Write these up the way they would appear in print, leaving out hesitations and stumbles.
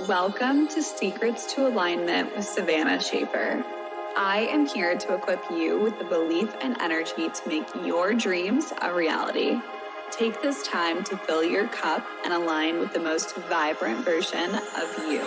Welcome to Secrets to Alignment with Savannah Schaffer. I am here to equip you with the belief and energy to make your dreams a reality. Take this time to fill your cup and align with the most vibrant version of you.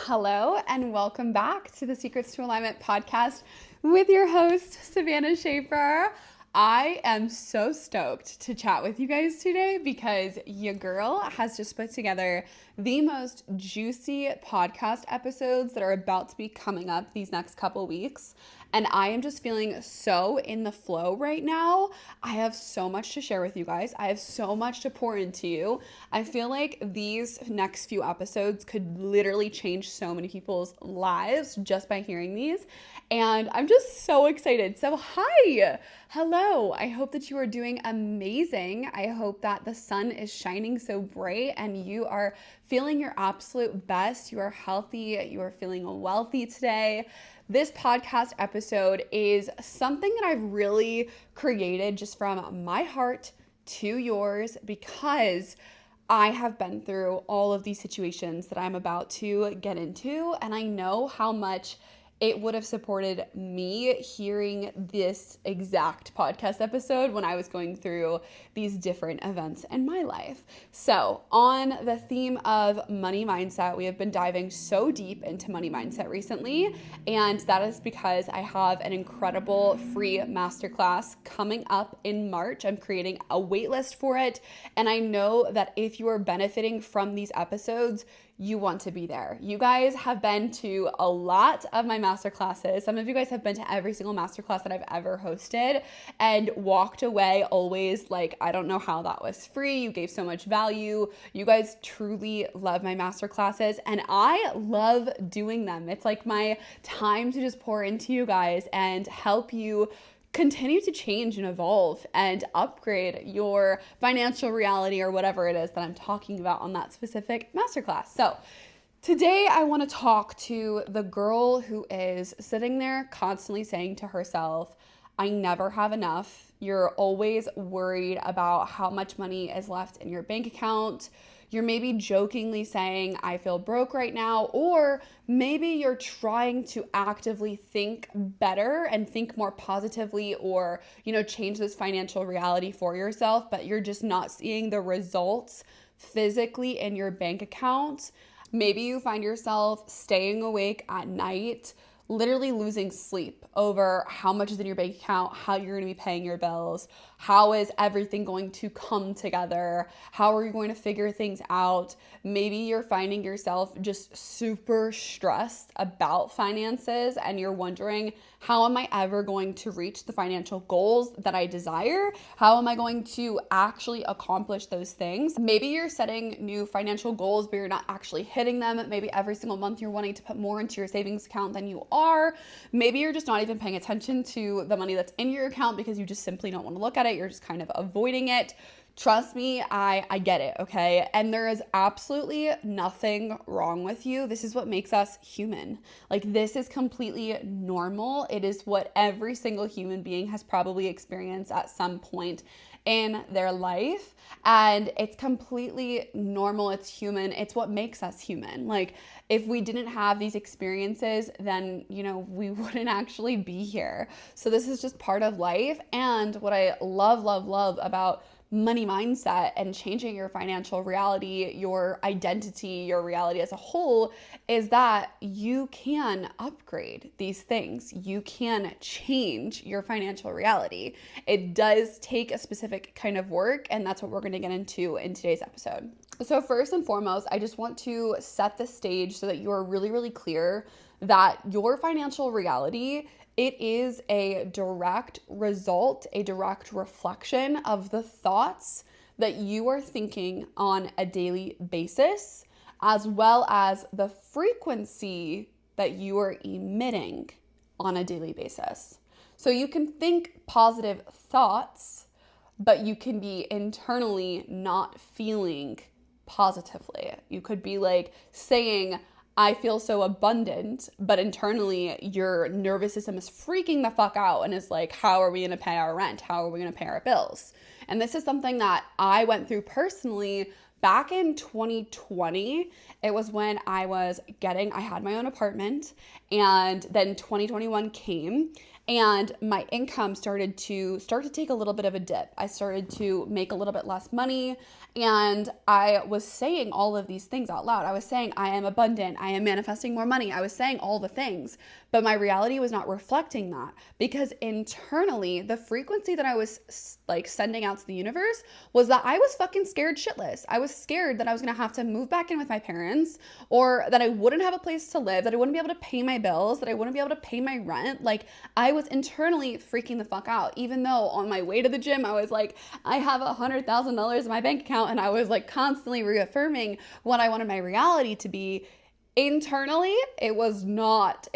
Hello, and welcome back to the Secrets to Alignment podcast with your host, Savannah Schaffer. I am so stoked to chat with you guys today because your girl has just put together the most juicy podcast episodes that are about to be coming up these next couple weeks. And I am just feeling so in the flow right now. I have so much to share with you guys. I have so much to pour into you. I feel like these next few episodes could literally change so many people's lives just by hearing these. And I'm just so excited. So hi, hello. I hope that you are doing amazing. I hope that the sun is shining so bright and you are feeling your absolute best. You are healthy. You are feeling wealthy today. This podcast episode is something that I've really created just from my heart to yours because I have been through all of these situations that I'm about to get into, and I know how much it would have supported me hearing this exact podcast episode when I was going through these different events in my life. So, on the theme of money mindset, we have been diving so deep into money mindset recently, and that is because I have an incredible free masterclass coming up in March. I'm creating a waitlist for it, and I know that if you are benefiting from these episodes, you want to be there. You guys have been to a lot of my masterclasses. Some of you guys have been to every single masterclass that I've ever hosted and walked away always like, I don't know how that was free. You gave so much value. You guys truly love my masterclasses and I love doing them. It's like my time to just pour into you guys and help you continue to change and evolve and upgrade your financial reality or whatever it is that I'm talking about on that specific masterclass. So today I want to talk to the girl who is sitting there constantly saying to herself, I never have enough. You're always worried about how much money is left in your bank account. You're maybe jokingly saying, I feel broke right now, or maybe you're trying to actively think better and think more positively or, change this financial reality for yourself, but you're just not seeing the results physically in your bank account. Maybe you find yourself staying awake at night, literally losing sleep over how much is in your bank account, how you're going to be paying your bills, how is everything going to come together, how are you going to figure things out. Maybe you're finding yourself just super stressed about finances and you're wondering, how am I ever going to reach the financial goals that I desire? How am I going to actually accomplish those things? Maybe you're setting new financial goals, but you're not actually hitting them. Maybe every single month you're wanting to put more into your savings account than you are. Maybe you're just not even paying attention to the money that's in your account because you just simply don't want to look at it. You're just kind of avoiding it. Trust me, I get it, okay? And there is absolutely nothing wrong with you. This is what makes us human. Like, this is completely normal. It is what every single human being has probably experienced at some point in their life. And it's completely normal. It's human. It's what makes us human. Like, if we didn't have these experiences, then, we wouldn't actually be here. So this is just part of life. And what I love about money mindset and changing your financial reality, your identity, your reality as a whole, is that you can upgrade these things. You can change your financial reality. It does take a specific kind of work, and that's what we're going to get into in today's episode. So first and foremost, I just want to set the stage so that you are really, really clear that your financial reality, it is a direct result, a direct reflection of the thoughts that you are thinking on a daily basis, as well as the frequency that you are emitting on a daily basis. So you can think positive thoughts, but you can be internally not feeling positively. You could be like saying, I feel so abundant, but internally your nervous system is freaking the fuck out and is like, how are we going to pay our rent? How are we going to pay our bills? And this is something that I went through personally back in 2020. It was when I had my own apartment, and then 2021 came and my income started to take a little bit of a dip. I started to make a little bit less money, and I was saying all of these things out loud. I was saying, I am abundant. I am manifesting more money. I was saying all the things, but my reality was not reflecting that, because internally the frequency that I was like sending out to the universe was that I was fucking scared shitless. I was scared that I was going to have to move back in with my parents, or that I wouldn't have a place to live, that I wouldn't be able to pay my bills, that I wouldn't be able to pay my rent. Like, I was internally freaking the fuck out, even though on my way to the gym, I was like, I have $100,000 in my bank account, and I was like constantly reaffirming what I wanted my reality to be. Internally, it was not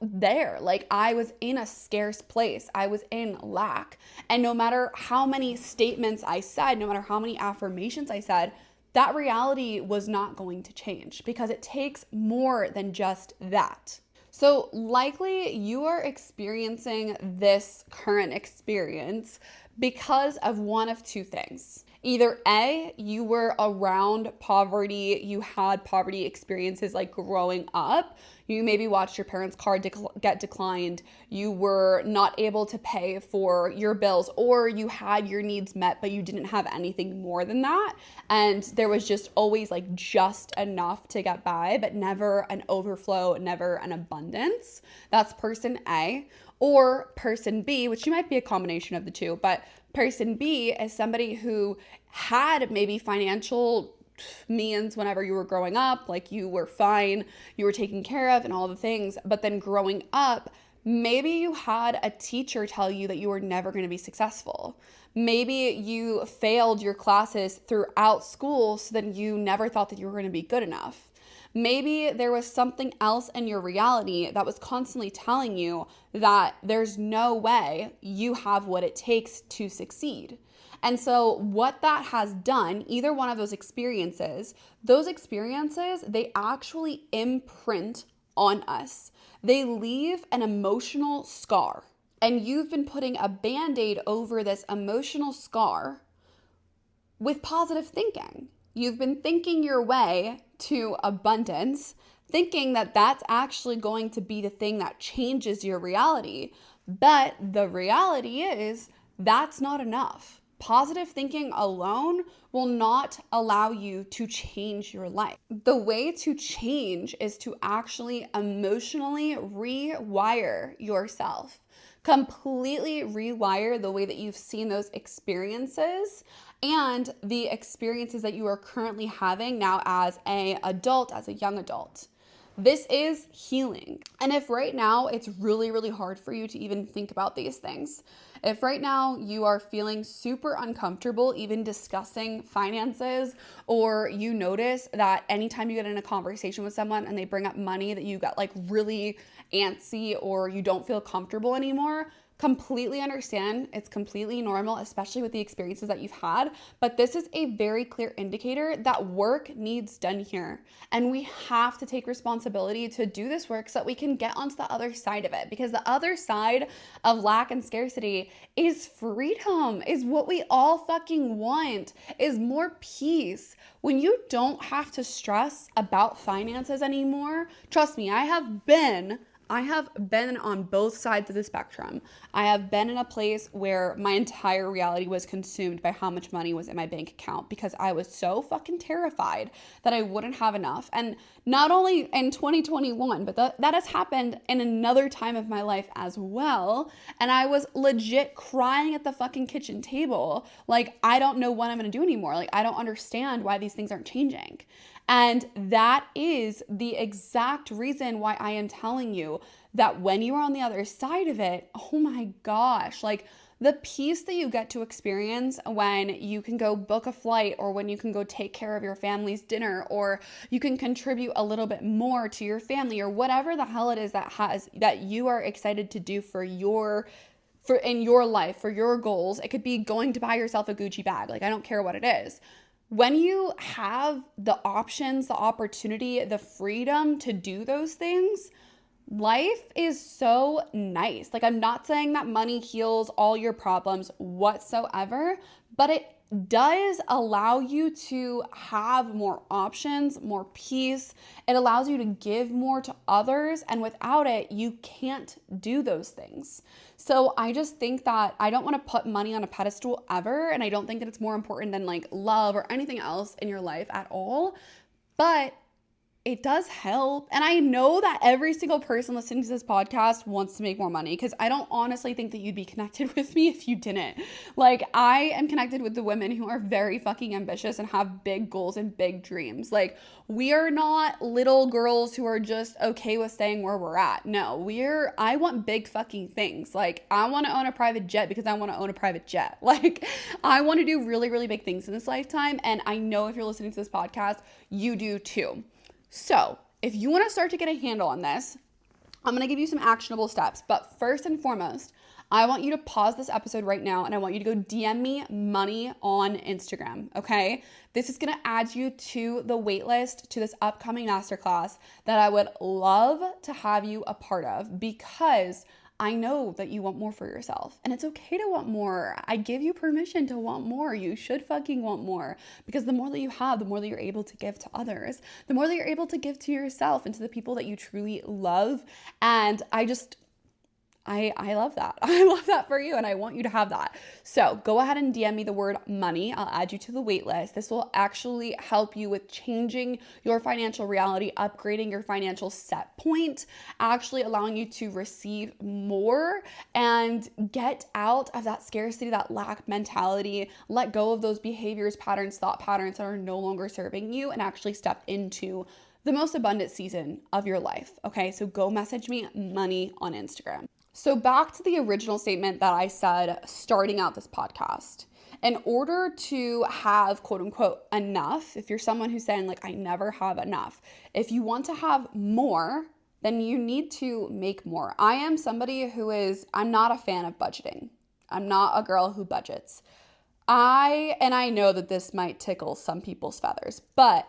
there. Like, I was in a scarce place. I was in lack. And no matter how many statements I said, no matter how many affirmations I said, that reality was not going to change, because it takes more than just that. So likely you are experiencing this current experience because of one of two things. Either A, you were around poverty, you had poverty experiences like growing up. You maybe watched your parents' car get declined, you were not able to pay for your bills, or you had your needs met but you didn't have anything more than that, and there was just always like just enough to get by, but never an overflow, never an abundance. That's person A. Or person B, which you might be a combination of the two, but person B is somebody who had maybe financial means whenever you were growing up, like you were fine, you were taken care of and all the things, but then growing up, maybe you had a teacher tell you that you were never going to be successful. Maybe you failed your classes throughout school, so then you never thought that you were going to be good enough. Maybe there was something else in your reality that was constantly telling you that there's no way you have what it takes to succeed. And so what that has done, either one of those experiences, they actually imprint on us. They leave an emotional scar. And you've been putting a Band-Aid over this emotional scar with positive thinking. You've been thinking your way to abundance, thinking that that's actually going to be the thing that changes your reality. But the reality is that's not enough. Positive thinking alone will not allow you to change your life. The way to change is to actually emotionally rewire yourself. Completely rewire the way that you've seen those experiences and the experiences that you are currently having now as a young adult. This is healing. And if right now it's really, really hard for you to even think about these things, if right now you are feeling super uncomfortable even discussing finances, or you notice that anytime you get in a conversation with someone and they bring up money that you got like really antsy or you don't feel comfortable anymore, completely understand. It's completely normal, especially with the experiences that you've had. But this is a very clear indicator that work needs done here. And we have to take responsibility to do this work so that we can get onto the other side of it. Because the other side of lack and scarcity is freedom, is what we all fucking want, is more peace. When you don't have to stress about finances anymore, trust me, I have been on both sides of the spectrum. I have been in a place where my entire reality was consumed by how much money was in my bank account, because I was so fucking terrified that I wouldn't have enough. And not only in 2021, but that has happened in another time of my life as well. And I was legit crying at the fucking kitchen table. Like, I don't know what I'm going to do anymore. Like, I don't understand why these things aren't changing. And that is the exact reason why I am telling you that when you are on the other side of it, oh my gosh, like the peace that you get to experience when you can go book a flight, or when you can go take care of your family's dinner, or you can contribute a little bit more to your family, or whatever the hell it is that you are excited to do in your life, for your goals. It could be going to buy yourself a Gucci bag. Like, I don't care what it is. when you have the options, the opportunity, the freedom to do those things, life is so nice. Like, I'm not saying that money heals all your problems whatsoever, but it does allow you to have more options, more peace. It allows you to give more to others, and without it, you can't do those things. So I just think that I don't want to put money on a pedestal ever, and I don't think that it's more important than like love or anything else in your life at all. But it does help. And I know that every single person listening to this podcast wants to make more money, because I don't honestly think that you'd be connected with me if you didn't. Like, I am connected with the women who are very fucking ambitious and have big goals and big dreams. Like, we are not little girls who are just okay with staying where we're at. No, I want big fucking things. Like, I want to own a private jet because I want to own a private jet. Like, I want to do really, really big things in this lifetime. And I know if you're listening to this podcast, you do too. So if you want to start to get a handle on this, I'm going to give you some actionable steps. But first and foremost, I want you to pause this episode right now, and I want you to go DM me money on Instagram, okay? This is going to add you to the waitlist to this upcoming masterclass that I would love to have you a part of, because I know that you want more for yourself, and it's okay to want more. I give you permission to want more. You should fucking want more, because the more that you have, the more that you're able to give to others, the more that you're able to give to yourself and to the people that you truly love. And I love that. I love that for you, and I want you to have that. So go ahead and DM me the word money. I'll add you to the wait list. This will actually help you with changing your financial reality, upgrading your financial set point, actually allowing you to receive more and get out of that scarcity, that lack mentality, let go of those behaviors, patterns, thought patterns that are no longer serving you, and actually step into the most abundant season of your life. Okay, so go message me money on Instagram. So back to the original statement that I said starting out this podcast. In order to have quote unquote enough, if you're someone who's saying like, I never have enough, if you want to have more, then you need to make more. I am somebody I'm not a fan of budgeting. I'm not a girl who budgets. I know that this might tickle some people's feathers, but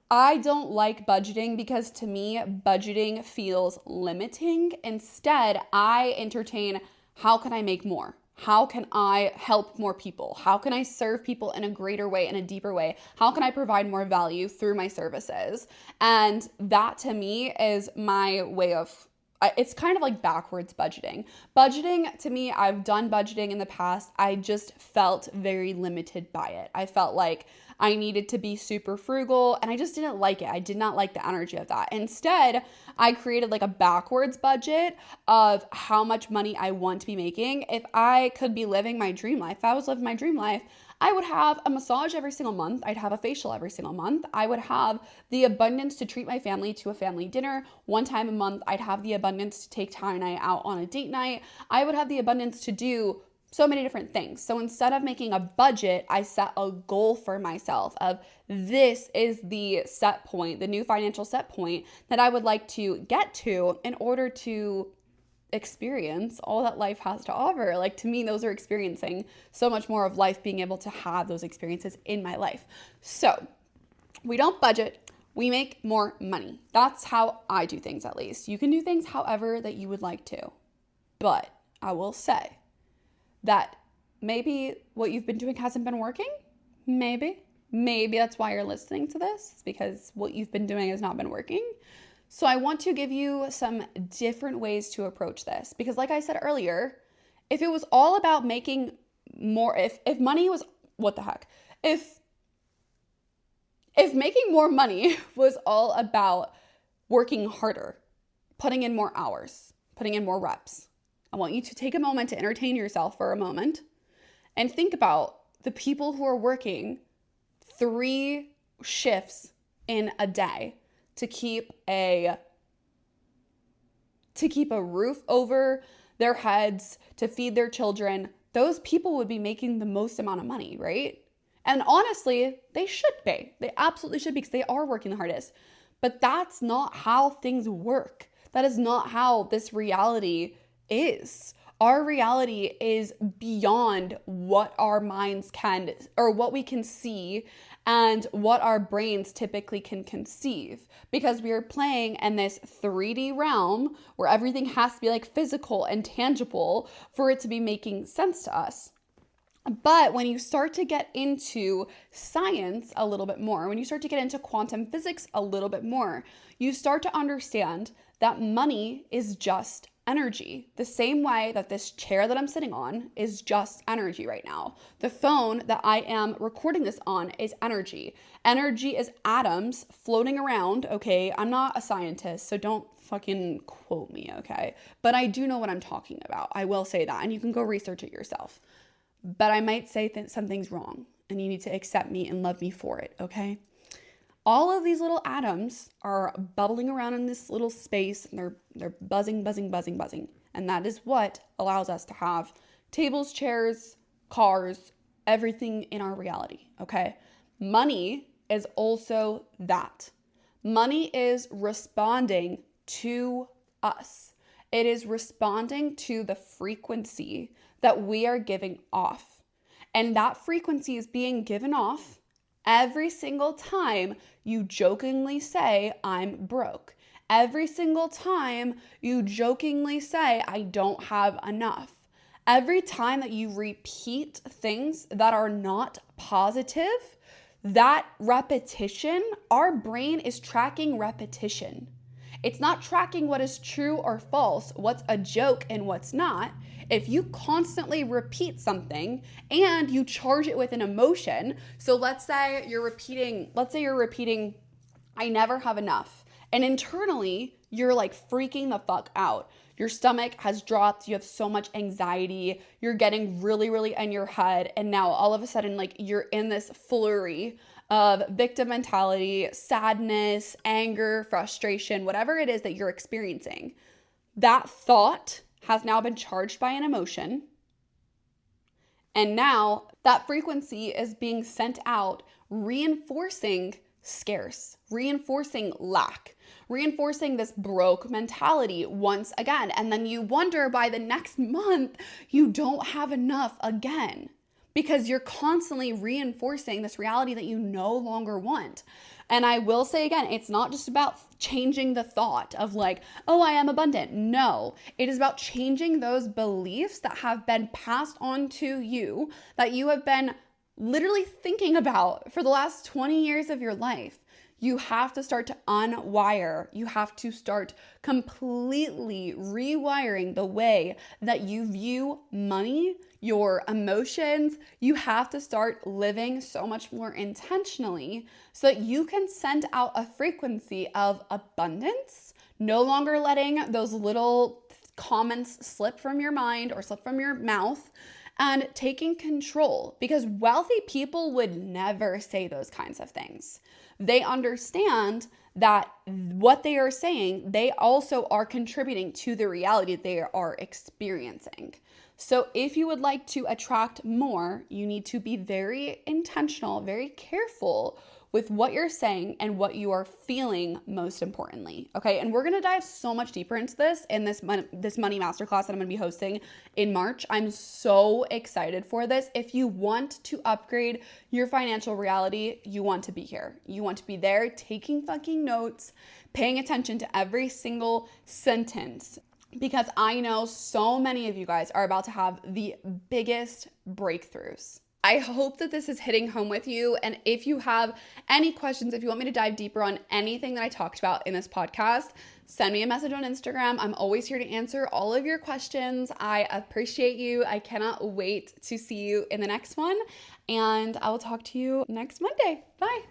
I don't like budgeting, because to me, budgeting feels limiting. Instead, I entertain, how can I make more? How can I help more people? How can I serve people in a greater way, in a deeper way? How can I provide more value through my services? And that to me is my way of, it's kind of like backwards budgeting. Budgeting to me, I've done budgeting in the past. I just felt very limited by it. I felt like I needed to be super frugal, and I just didn't like it. I did not like the energy of that. Instead, I created like a backwards budget of how much money I want to be making. If I could be living my dream life, if I was living my dream life, I would have a massage every single month. I'd have a facial every single month. I would have the abundance to treat my family to a family dinner one time a month. I'd have the abundance to take Ty and I out on a date night. I would have the abundance to do so many different things. So instead of making a budget, I set a goal for myself of, this is the set point, the new financial set point that I would like to get to in order to experience all that life has to offer. Like, to me, those are experiencing so much more of life, being able to have those experiences in my life. So we don't budget, we make more money. That's how I do things, at least. You can do things however that you would like to. But I will say that maybe what you've been doing hasn't been working. Maybe that's why you're listening to this. It's because what you've been doing has not been working. So I want to give you some different ways to approach this, because like I said earlier, if it was all about making more, if money was, what the heck? If making more money was all about working harder, putting in more hours, putting in more reps, I want you to take a moment to entertain yourself for a moment and think about the people who are working 3 shifts in a day to keep a roof over their heads, to feed their children. Those people would be making the most amount of money, right? And honestly, they should be. They absolutely should be, because they are working the hardest. But that's not how things work. That is not how this reality is. Our reality is beyond what our minds can, or what we can see and what our brains typically can conceive, because we are playing in this 3D realm where everything has to be like physical and tangible for it to be making sense to us. But when you start to get into science a little bit more, when you start to get into quantum physics a little bit more, you start to understand that money is just energy. The same way that this chair that I'm sitting on is just energy right now. The phone that I am recording this on is energy. Energy is atoms floating around, okay? I'm not a scientist, so don't fucking quote me, okay? But I do know what I'm talking about. I will say that, and you can go research it yourself. But I might say that something's wrong, and you need to accept me and love me for it, okay? All of these little atoms are bubbling around in this little space, and they're buzzing, buzzing, buzzing, buzzing. And that is what allows us to have tables, chairs, cars, everything in our reality, okay? Money is also that. Money is responding to us. It is responding to the frequency that we are giving off. And that frequency is being given off every single time you jokingly say, I'm broke. Every single time you jokingly say, I don't have enough. Every time that you repeat things that are not positive, that repetition, our brain is tracking repetition. It's not tracking what is true or false, what's a joke and what's not. If you constantly repeat something and you charge it with an emotion, so let's say you're repeating, I never have enough. And internally, you're like freaking the fuck out. Your stomach has dropped. You have so much anxiety. You're getting really, really in your head. And now all of a sudden, like you're in this flurry of victim mentality, sadness, anger, frustration, whatever it is that you're experiencing. That thought has now been charged by an emotion. And now that frequency is being sent out, reinforcing scarce, reinforcing lack, reinforcing this broke mentality once again. And then you wonder by the next month, you don't have enough again, because you're constantly reinforcing this reality that you no longer want. And I will say again, it's not just about changing the thought of like, oh, I am abundant. No, it is about changing those beliefs that have been passed on to you, that you have been literally thinking about for the last 20 years of your life. You have to start to unwire. You have to start completely rewiring the way that you view money, your emotions. You have to start living so much more intentionally so that you can send out a frequency of abundance, no longer letting those little comments slip from your mind or slip from your mouth, and taking control, because wealthy people would never say those kinds of things. They understand that what they are saying, they also are contributing to the reality they are experiencing. So if you would like to attract more, you need to be very intentional, very careful with what you're saying and what you are feeling, most importantly. Okay, and we're gonna dive so much deeper into this in this money masterclass that I'm gonna be hosting in March. I'm so excited for this. If you want to upgrade your financial reality, you want to be here. You want to be there taking fucking notes, paying attention to every single sentence, because I know so many of you guys are about to have the biggest breakthroughs. I hope that this is hitting home with you. And if you have any questions, if you want me to dive deeper on anything that I talked about in this podcast, send me a message on Instagram. I'm always here to answer all of your questions. I appreciate you. I cannot wait to see you in the next one. And I will talk to you next Monday. Bye.